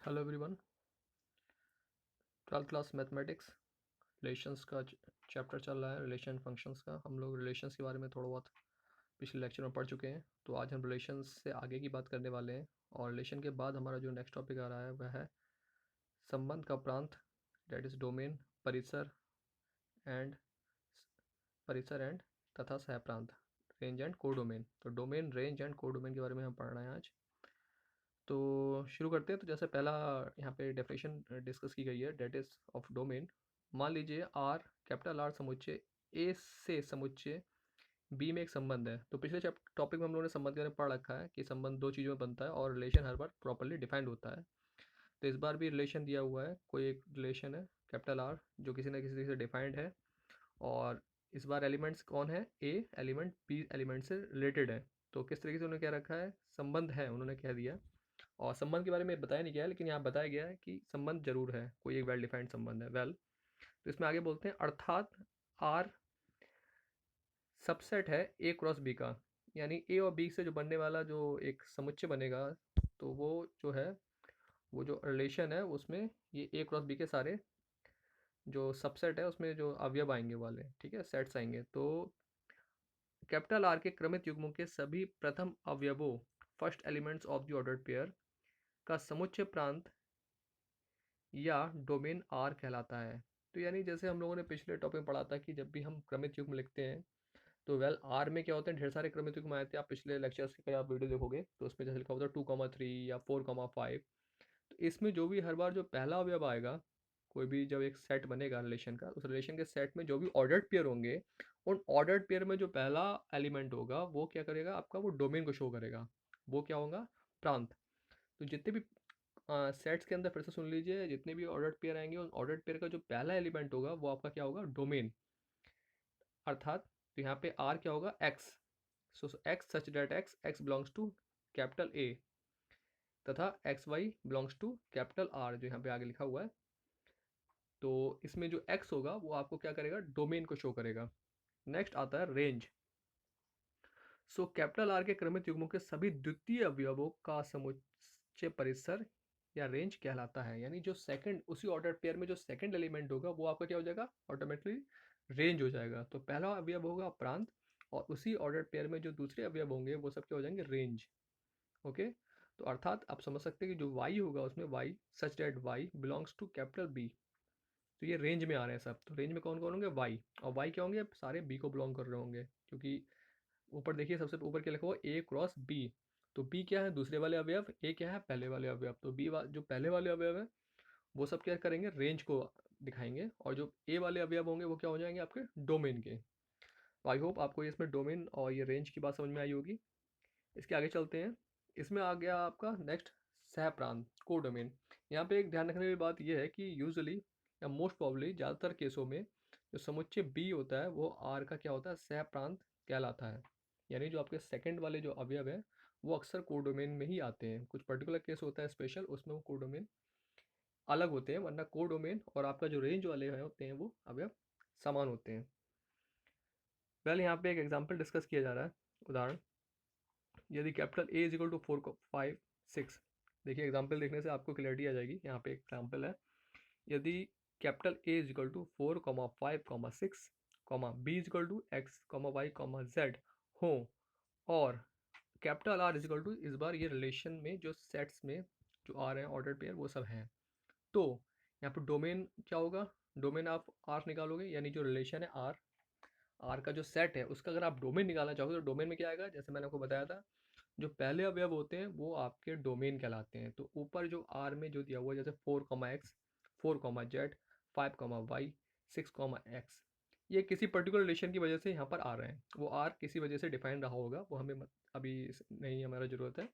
Hello everyone. 12th class mathematics relations का chapter चल रहा है, रिलेशन फंक्शंस का। हम लोग रिलेशंस के बारे में थोड़ा बहुत पिछले लेक्चर में पढ़ चुके हैं, तो आज हम रिलेशंस से आगे की बात करने वाले हैं। और रिलेशन के बाद हमारा जो नेक्स्ट टॉपिक आ रहा है वह है संबंध का प्रांत, डेट इज़ डोमेन, परिसर एंड एंड तथा सहप्रांत, रेंज एंड कोडोमेन। तो डोमेन, रेंज एंड कोडोमेन के बारे में हम पढ़ रहे हैं आज। तो शुरू करते हैं। तो जैसे पहला यहाँ पे डेफिनेशन डिस्कस की गई है, डेट इज ऑफ डोमेन। मान लीजिए आर, कैपिटल आर समुच्चय ए से समुच्चय बी में एक संबंध है। तो पिछले टॉपिक में हम लोगों ने संबंध के बारे में पढ़ रखा है कि संबंध दो चीज़ों में बनता है और रिलेशन हर बार प्रॉपर्ली डिफाइंड होता है। तो इस बार भी रिलेशन दिया हुआ है, कोई एक रिलेशन है कैपिटल आर जो किसी न किसी तरीके से डिफाइंड है। और इस बार एलिमेंट्स कौन है, ए एलिमेंट बी एलिमेंट से रिलेटेड है। तो किस तरीके से उन्होंने क्या रखा है, संबंध है उन्होंने कह दिया। और संबंध के बारे में बताया नहीं गया है, लेकिन यहाँ बताया गया है कि संबंध जरूर है, कोई एक वेल डिफाइंड संबंध है। वेल, तो इसमें आगे बोलते हैं अर्थात आर सबसेट है ए क्रॉस बी का, यानी ए और बी से जो बनने वाला जो एक समुच्चय बनेगा, तो वो जो है, वो जो रिलेशन है उसमें ये ए क्रॉस बी के सारे जो सबसेट है उसमें जो अवयव आएंगे वाले, ठीक है, सेट्स आएंगे। तो कैपिटल आर के क्रमित युग्मों के सभी प्रथम अवयवों, first elements of the ordered pair का समुच्चय प्रांत या डोमेन आर कहलाता है। तो यानी जैसे हम लोगों ने पिछले टॉपिक में पढ़ा था कि जब भी हम क्रमित युग्म लिखते हैं, तो वेल आर में क्या होते हैं, ढेर सारे क्रमित युग्म आए थे। आप पिछले लेक्चर्स के आप वीडियो देखोगे तो उसमें जैसे लिखा होता है 2,3 या 4,5। तो इसमें जो भी हर बार जो पहला अवयव आएगा, कोई भी जब एक सेट बनेगा रिलेशन का, उस रिलेशन के सेट में जो भी ऑर्डर्ड पेयर होंगे, उन ऑर्डर्ड पेयर में जो पहला एलिमेंट होगा वो क्या करेगा, आपका वो डोमेन को शो करेगा। वो क्या होगा, प्रांत। तो जितने भी सेट्स के अंदर फिर से सुन लीजिए, जितने भी ऑर्डर्ड पेयर आएंगे उन ऑर्डर्ड पेयर का जो पहला एलिमेंट होगा वो आपका क्या होगा, डोमेन। अर्थात तो यहाँ पे आर क्या होगा, X. So X such that X X belongs to capital A, तथा X Y belongs to capital R, जो यहाँ पे आगे लिखा हुआ है। तो इसमें जो एक्स होगा वो आपको क्या करेगा, डोमेन को शो करेगा। नेक्स्ट आता है रेंज। सो कैपिटल आर के क्रमित युग्मों के सभी द्वितीय अवयवों का समुच्चय परिसर या रेंज कहलाता है। यानी जो सेकंड, उसी ऑर्डर पेयर में जो सेकंड एलिमेंट होगा वो आपका क्या हो जाएगा, ऑटोमेटिकली रेंज हो जाएगा। तो पहला अवयव होगा प्रांत, और उसी ऑर्डर पेयर में जो दूसरे अवयव होंगे वो सब क्या हो जाएंगे, रेंज। ओके। तो अर्थात आप समझ सकते हैं कि जो y होगा उसमें y such that y belongs to capital B। तो ये रेंज में आ रहे हैं सब। तो रेंज में कौन कौन होंगे, y। और y क्या होंगे, सारे b को बिलोंग कर रहे होंगे, क्योंकि ऊपर देखिए सबसे ऊपर क्या लिखा हुआ, ए क्रॉस बी। तो बी क्या है, दूसरे वाले अवयव, ए क्या है, पहले वाले अवयव। तो जो पहले वाले अवयव है वो सब क्या करेंगे, रेंज को दिखाएंगे, और जो ए वाले अवयव होंगे वो क्या हो जाएंगे, आपके डोमेन के। तो आई होप आपको इसमें डोमेन और ये रेंज की बात समझ में आई होगी। इसके आगे चलते हैं। इसमें आ गया आपका नेक्स्ट, सह प्रांत, को डोमेन। यहाँ पे एक ध्यान रखने वाली बात यह है कि यूजुअली या मोस्ट प्रॉब्ली ज़्यादातर केसों में जो समुच्चय बी होता है वो आर का क्या होता है, सह प्रांत कहलाता है। यानी जो आपके सेकंड वाले जो अवयव है वो अक्सर कोडोमेन में ही आते हैं। कुछ पर्टिकुलर केस होता है स्पेशल, उसमें वो कोडोमेन अलग होते हैं, वरना कोडोमेन और आपका जो रेंज वाले हैं होते हैं वो अवयव समान होते हैं। वेल, यहाँ पे एक एग्जांपल डिस्कस किया जा रहा है, उदाहरण। यदि capital A is equal to 4,5,6। देखिए एग्जाम्पल देखने से आपको क्लियरिटी आ जाएगी। यहाँ पे एग्जाम्पल है, यदि capital A is equal to 4,5,6, B is equal to X, Y, Z हो, और capital R is equal to, इस बार ये रिलेशन में जो सेट्स में जो आ रहे हैं ऑर्डर पेयर वो सब हैं। तो यहाँ पर डोमेन क्या होगा, डोमेन आप आर निकालोगे, यानी जो रिलेशन है आर, आर का जो सेट है उसका अगर आप डोमेन निकालना चाहोगे तो डोमेन में क्या आएगा, जैसे मैंने आपको बताया था, जो पहले अवयव होते हैं वो आपके डोमेन कहलाते हैं। तो ऊपर जो आर में जो दिया हुआ है, जैसे 4,x, 4,z, 5,y, 6,x, ये किसी पर्टिकुलर रिलेशन की वजह से यहाँ पर आ रहे हैं। वो आर किसी वजह से डिफाइन रहा होगा, वो हमें अभी नहीं हमारा ज़रूरत है।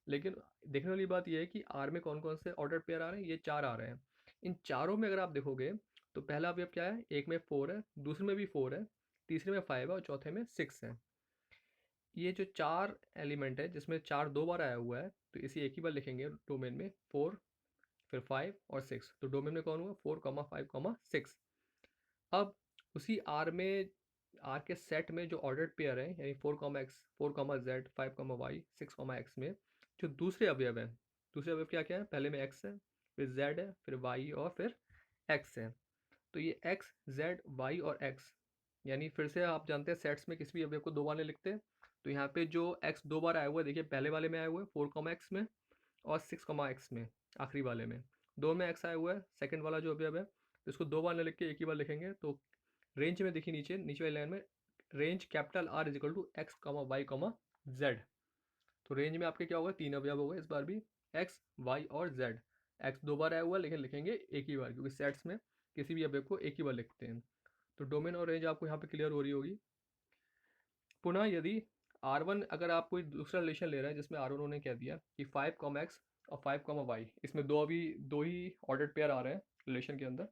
लेकिन देखने वाली बात यह है कि आर में कौन कौन से ऑर्डर पेयर आ रहे हैं, ये 4 आ रहे हैं। इन चारों में अगर आप देखोगे तो पहला अवयव क्या है, एक में 4 है, दूसरे में भी 4 है, तीसरे में 5 है और चौथे में 6 है। ये जो 4 एलिमेंट है जिसमें 4 दो बार आया हुआ है, तो इसे एक ही बार लिखेंगे डोमेन में, 4 फिर 5 और 6। तो डोमेन में कौन हुआ, 4,5,6। अब उसी आर में, आर के सेट में जो ऑर्डर्ड पेयर है, यानी 4,x, 4,z, 5,y, 6,x में जो दूसरे अवयव है, दूसरे अवयव क्या क्या है, पहले में x है, फिर z है, फिर y और फिर x है। तो ये x, z, y और x, यानी फिर से आप जानते हैं सेट्स में किसी भी अवयव को दो बार नहीं लिखते। तो यहाँ पे जो x दो बार आया हुआ है, देखिए पहले वाले में आया हुआ है 4, x में, और 6, x में, आखिरी वाले में दो में x आया हुआ है। सेकंड वाला जो अवयव है, तो इसको दो बार नहीं लिख के एक ही बार लिखेंगे। तो रेंज में देखिए नीचे नीचे वाली लाइन में, range capital R is equal to X comma Y comma Z. तो रेंज में आपके क्या होगा, तीन अवयव होगा इस बार भी, एक्स, वाई और जेड। एक्स दो बार आया हुआ है लेकिन लिखेंगे एक ही बार, क्योंकि सेट्स में किसी भी अवयव को एक ही बार लिखते हैं। तो डोमेन और रेंज आपको यहाँ पे क्लियर हो रही होगी। पुनः यदि R1 अगर आप कोई दूसरा रिलेशन ले रहे हैं जिसमें R1 उन्होंने कह दिया कि 5, x और 5, y, इसमें दो ही ऑर्डर्ड पेयर आ रहे हैं रिलेशन के अंदर,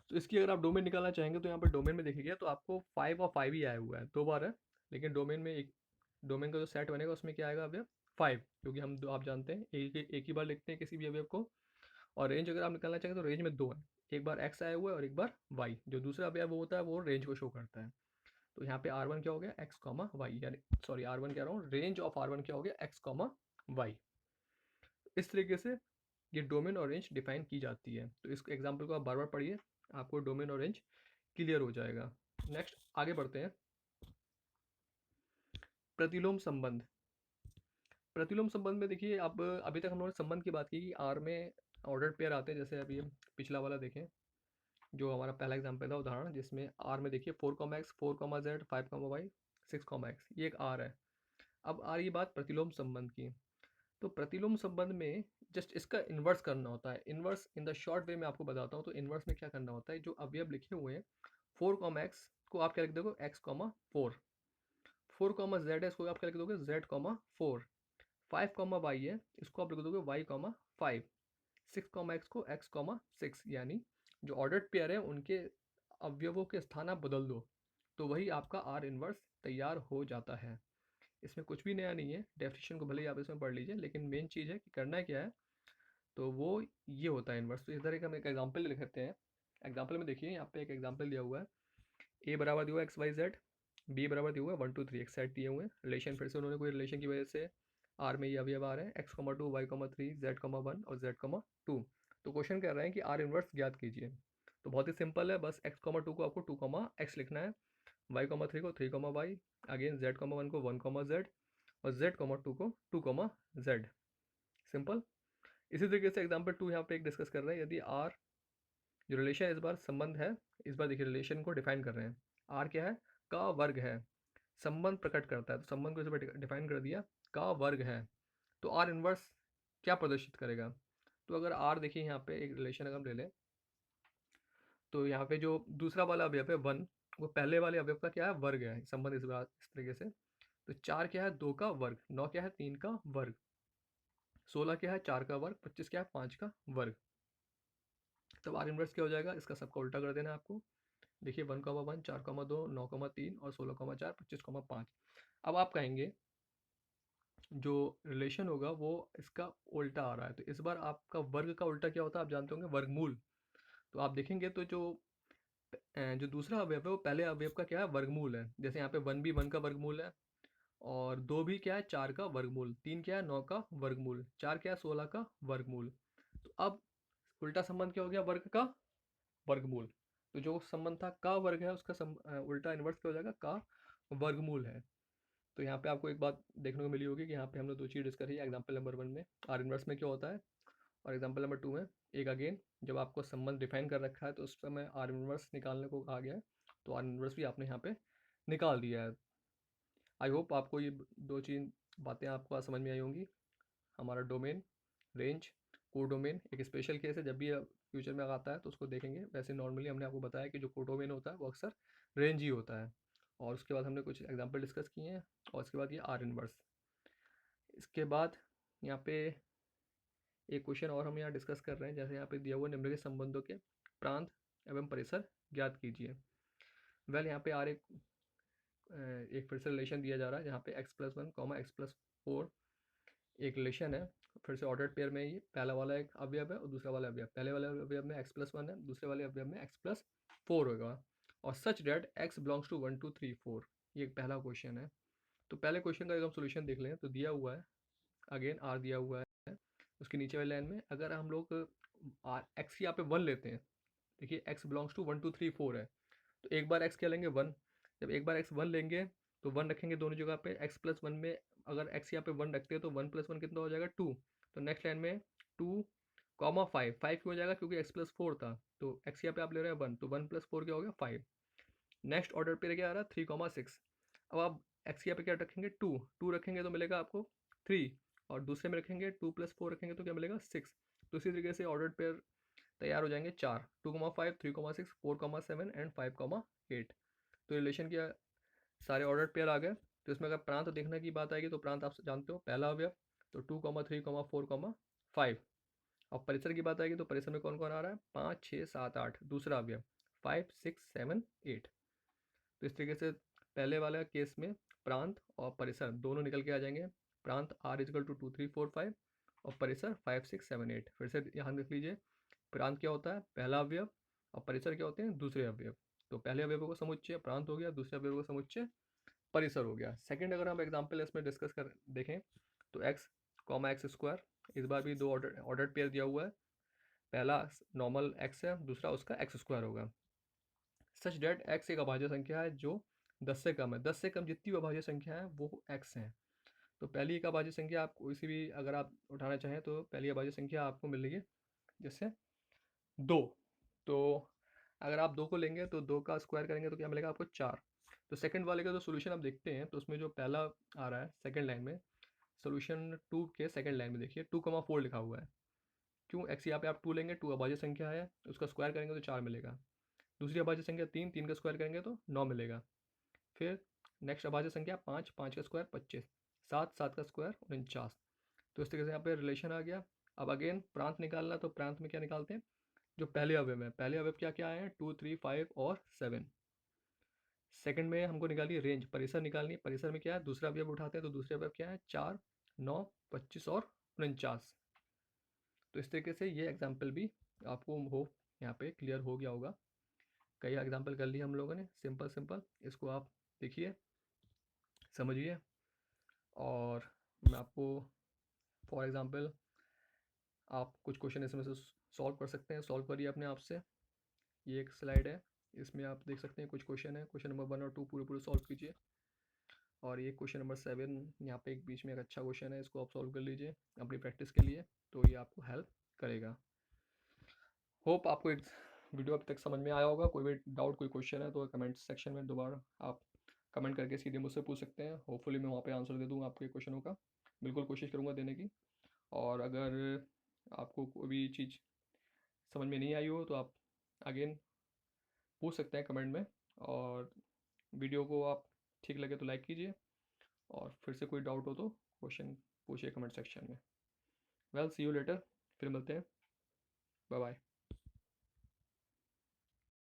तो इसकी अगर आप डोमेन निकालना चाहेंगे तो यहाँ पर डोमेन में देखिएगा तो आपको 5 और 5 ही आया हुआ है, दो बार है, लेकिन डोमेन में एक, डोमेन का जो सेट बनेगा उसमें क्या आएगा अवयव 5, क्योंकि हम आप जानते हैं एक ही बार लिखते हैं किसी भी अवयव को। और रेंज अगर आप निकालना चाहेंगे तो रेंज में दो है, एक बार x आया हुआ है और एक बार y, जो दूसरा अवयव वो होता है वो रेंज को शो करता है। तो यहाँ पे R1 क्या हो गया, x कॉमा वाई, यानी सॉरी R1 कह रहा हूँ, रेंज ऑफ R1 क्या हो गया, x कॉमा वाई। इस तरीके से ये डोमेन और रेंज डिफाइन की जाती है। तो इस एग्जाम्पल को आप बार बार पढ़िए, आपको डोमेन और रेंज क्लियर हो जाएगा। नेक्स्ट आगे बढ़ते हैं, प्रतिलोम संबंध। प्रतिलोम संबंध में देखिए, अब अभी तक हम लोगों ने संबंध की बात की कि आर में ऑर्डर्ड पेयर आते हैं, जैसे अभी हम पिछला वाला देखें जो हमारा पहला एग्जाम्पल था उदाहरण, जिसमें आर में देखिए 4, x, 4, z, 5, y, 6, x, ये एक आर है। अब आ रही बात प्रतिलोम संबंध की। तो प्रतिलोम संबंध में जस्ट इसका इन्वर्स करना होता है। Inverse in the short way में आपको बताता हूँ। तो इन्वर्स में क्या करना होता है, जो अवयव लिखे हुए हैं 4, x को आप क्या लिख दोगे, x, 4, 4, z है, इसको आप क्या लिख दोगे, z, 4, 5, y है, इसको आप लिख दोगे y, 5, 6, x को x, यानी जो ऑर्डर्ड पेयर है उनके अवयवों के स्थान आप बदल दो, तो वही आपका आर इन्वर्स तैयार हो जाता है। इसमें कुछ भी नया नहीं है, डेफिनेशन को भले ही आप इसमें पढ़ लीजिए, लेकिन मेन चीज़ है कि करना क्या है, तो वो ये होता है इन्वर्स। तो इस तरह का हम एक एग्जाम्पल लिख सकते हैं। एग्जाम्पल में देखिए यहाँ पे एक एग्जाम्पल दिया हुआ है, ए बराबर दिया हुआ है XYZ, बी बराबर दिया हुआ है 1, 2, 3, एक सेट दिए हुए हैं। रिलेशन फिर से उन्होंने कोई रिलेशन की वजह से आर में ये अवयव आ रहे हैं, x, 2, y, 3, z, 1 और z, 2। तो क्वेश्चन कह रहे हैं कि आर इन्वर्स ज्ञात कीजिए। तो बहुत ही सिंपल है, बस x, 2 को आपको 2, x लिखना है, y, 3 को 3, y, अगेन z, 1 को 1, z और z, 2 को 2, z। सिंपल। इसी तरीके से एग्जाम्पल 2 यहाँ पे एक डिस्कस कर रहे हैं, यदि आर जो रिलेशन इस बार संबंध है, इस बार देखिए रिलेशन को डिफाइन कर रहे हैं, आर क्या है, का वर्ग है, संबंध प्रकट करता है। तो संबंध को इस बार डिफाइन कर दिया, का वर्ग है, तो आर इनवर्स क्या प्रदर्शित करेगा। तो अगर आर देखिए यहाँ पे एक रिलेशन अगर हम ले लें, तो यहाँ पे जो दूसरा वाला अवयव है 1, वो पहले वाले अवयव का क्या है, वर्ग है, संबंध इस बार इस तरीके से। तो 4 क्या है, 2 का वर्ग, 9 क्या है, 3 का वर्ग, 16 क्या है, 4 का वर्ग, 25 क्या है, 5 का वर्ग। तब आर इनवर्स क्या हो जाएगा, इसका सबका उल्टा कर देना है आपको। देखिए 1, 1, 4, 2, 9, 3 और 16, 4, 25, 5। अब आप कहेंगे जो रिलेशन होगा वो इसका उल्टा आ रहा है, तो इस बार आपका वर्ग का उल्टा क्या होता है, आप जानते होंगे, वर्गमूल। तो आप देखेंगे तो जो दूसरा अवयव है वो पहले अवयव का क्या है, वर्गमूल है। जैसे यहाँ पे 1 भी 1 का वर्गमूल है, और 2 भी क्या है, 4 का वर्गमूल, 3 क्या है, 9 का वर्गमूल, 4 क्या है, 16 का वर्गमूल। तो अब उल्टा संबंध क्या हो गया, वर्ग का वर्गमूल। तो जो संबंध था का वर्ग है, उसका उल्टा इन्वर्स क्या हो जाएगा, का वर्गमूल है। तो यहाँ पे आपको एक बात देखने को मिली होगी कि यहाँ पे हमने दो चीज़ डिस्कस की, एग्जाम्पल नंबर 1 में आर इन्वर्स में क्या होता है, और एग्जाम्पल नंबर 2 में एक अगेन जब आपको संबंध डिफाइन कर रखा है तो उस समय आर इन्वर्स निकालने को कहा गया है, तो आर इन्वर्स भी आपने यहाँ पे निकाल दिया है। आई होप आपको ये दो चीज बातें आपको आज समझ में आई होंगी। हमारा डोमेन, रेंज, कोडोमेन एक स्पेशल केस है, जब भी फ्यूचर में आता है तो उसको देखेंगे। वैसे नॉर्मली हमने आपको बताया कि जो कोडोमेन होता है वो अक्सर रेंज ही होता है। और उसके बाद हमने कुछ एग्जांपल डिस्कस किए हैं, और उसके बाद ये आर इनवर्स। इसके बाद यहाँ पे एक क्वेश्चन और हम यहाँ डिस्कस कर रहे हैं, जैसे यहाँ पे दिया हुआ निम्नलिखित संबंधों के प्रांत एवं परिसर ज्ञात कीजिए। वेल यहाँ पे आर एक फिर से रिलेशन दिया जा रहा है जहाँ पे x+1, x+4 एक रिलेशन है। फिर से ऑर्डर्ड पेयर में ये पहला वाला एक अवयव है और दूसरा वाला अवयव, पहले वाले अवयव में x+1 है, दूसरे वाले अवयव में x+4 होगा, और सच डेट x बिलोंग्स टू 1, 2, 3, 4। ये एक पहला क्वेश्चन है। तो पहले क्वेश्चन का एकदम सोल्यूशन देख लें। तो दिया हुआ है, अगेन आर दिया हुआ है, उसके नीचे वाली लाइन में अगर हम लोग एक्स की यहाँ पे 1 लेते हैं, देखिए एक्स बिलोंग्स टू 1 2 3 4 है, तो एक बार एक्स क्या लेंगे 1। जब एक बार एक्स 1 लेंगे तो 1 रखेंगे दोनों जगह पे, एक्स प्लस 1 में अगर एक्स यहाँ पे 1 रखते हैं तो 1 प्लस 1 कितना हो जाएगा 2। तो नेक्स्ट लाइन में 2 कॉमा 5, 5 क्यों हो जाएगा क्योंकि एक्स प्लस 4 था, तो एक्स यहाँ पे आप ले रहे हैं 1, तो 1 प्लस 4 क्या हो गया 5। नेक्स्ट ऑर्डर पे क्या आ रहा है 3,6। अब आप एक्स यहाँ पे क्या रखेंगे 2, 2 रखेंगे तो मिलेगा आपको 3, और दूसरे में रखेंगे 2 प्लस 4 रखेंगे तो क्या मिलेगा 6। तो इसी तरीके से ऑर्डर पेयर तैयार हो जाएंगे 4, 2,5, 3,6, 4,7 एंड 5,8। तो रिलेशन की सारे ऑर्डर पेयर आ गए। तो इसमें अगर प्रांत देखने की बात आएगी तो प्रांत आप जानते हो पहला अवयव तो 2, 3, 4, 5। और परिसर की बात आएगी तो परिसर में कौन कौन आ रहा है 5, 6, 7, 8। दूसरा अवयव 5, 6, 7, 8। तो इस तरीके से पहले वाला केस में प्रांत और परिसर दोनों निकल के आ जाएंगे। प्रांत r इजकल टू 2, 3, 4, 5 और परिसर 5, 6, 7, 8। फिर से यहाँ देख लीजिए, प्रांत क्या होता है पहला अवयव और परिसर क्या होते हैं दूसरे अवयव। तो पहले अवयव का समुच्चय प्रांत हो गया, दूसरे अवयव का समुच्चय परिसर हो गया। सेकंड अगर हम एग्जांपल इसमें डिस्कस कर देखें तो x कॉमा एक्स स्क्वायर, इस बार भी दो ऑर्डर पेयर दिया हुआ है। पहला नॉर्मल x है, दूसरा उसका एक्स स्क्वायर होगा। सच डेट x एक अभाज्य संख्या है जो 10 से कम है। 10 से कम जितनी भी अभाज्य संख्या है वो x है। तो पहली एक अभाज्य संख्या आप कोई सी भी अगर आप उठाना चाहें तो पहली अभाज्य संख्या आपको मिल रही है जैसे 2। तो अगर आप 2 को लेंगे तो 2 का स्क्वायर करेंगे तो क्या मिलेगा आपको 4। तो सेकंड वाले का जो सोल्यूशन आप देखते हैं तो उसमें जो पहला आ रहा है सेकंड लाइन में, सोल्यूशन 2 के सेकंड लाइन में देखिए 2,4 लिखा हुआ है। क्यों एक्स यहाँ पे आप 2 लेंगे, 2 अभाज्य संख्या है, उसका स्क्वायर करेंगे तो 4 मिलेगा। दूसरी अभाज्य संख्या 3, 3 का स्क्वायर करेंगे तो 9 मिलेगा। फिर नेक्स्ट अभाज्य संख्या 5, 5 का स्क्वायर 25, 7, 7 का स्क्वायर 49। तो इस तरीके से यहाँ पे रिलेशन आ गया। अब अगेन प्रांत निकालना, तो प्रांत में क्या निकालते हैं जो पहले अवयव है, पहले अवयव क्या क्या आए हैं 2, 3, 5 और 7। सेकंड में हमको निकालिए रेंज, परिसर निकालनी है। परिसर में क्या है दूसरा अवयव उठाते हैं तो दूसरे अवयव क्या है 4, 9, 25 और 49। तो इस तरीके से ये एग्जाम्पल भी आपको हो यहाँ पे क्लियर हो गया होगा। कई एग्जाम्पल कर लिए हम लोगों ने सिंपल सिंपल, इसको आप देखिए समझिए। और मैं आपको फॉर एग्जांपल आप कुछ क्वेश्चन इसमें से सॉल्व कर सकते हैं, सॉल्व करिए अपने आप से। ये एक स्लाइड है, इसमें आप देख सकते हैं कुछ क्वेश्चन है, क्वेश्चन नंबर 1 और 2 पूरे पूरे सॉल्व कीजिए। और ये क्वेश्चन नंबर 7 यहाँ पे एक बीच में एक अच्छा क्वेश्चन है, इसको आप सॉल्व कर लीजिए अपनी प्रैक्टिस के लिए, तो ये आपको हेल्प करेगा। होप आपको एक वीडियो अभी तक समझ में आया होगा। कोई भी डाउट कोई क्वेश्चन है तो कमेंट सेक्शन में दोबारा आप कमेंट करके सीधे मुझसे पूछ सकते हैं। होपफुली मैं वहाँ पे आंसर दे दूँगा आपके क्वेश्चनों का, बिल्कुल कोशिश करूँगा देने की। और अगर आपको कोई भी चीज़ समझ में नहीं आई हो तो आप अगेन पूछ सकते हैं कमेंट में। और वीडियो को आप ठीक लगे तो लाइक कीजिए, और फिर से कोई डाउट हो तो क्वेश्चन पूछिए कमेंट सेक्शन में। वेल सी यू लेटर, फिर मिलते हैं, बाय बाय।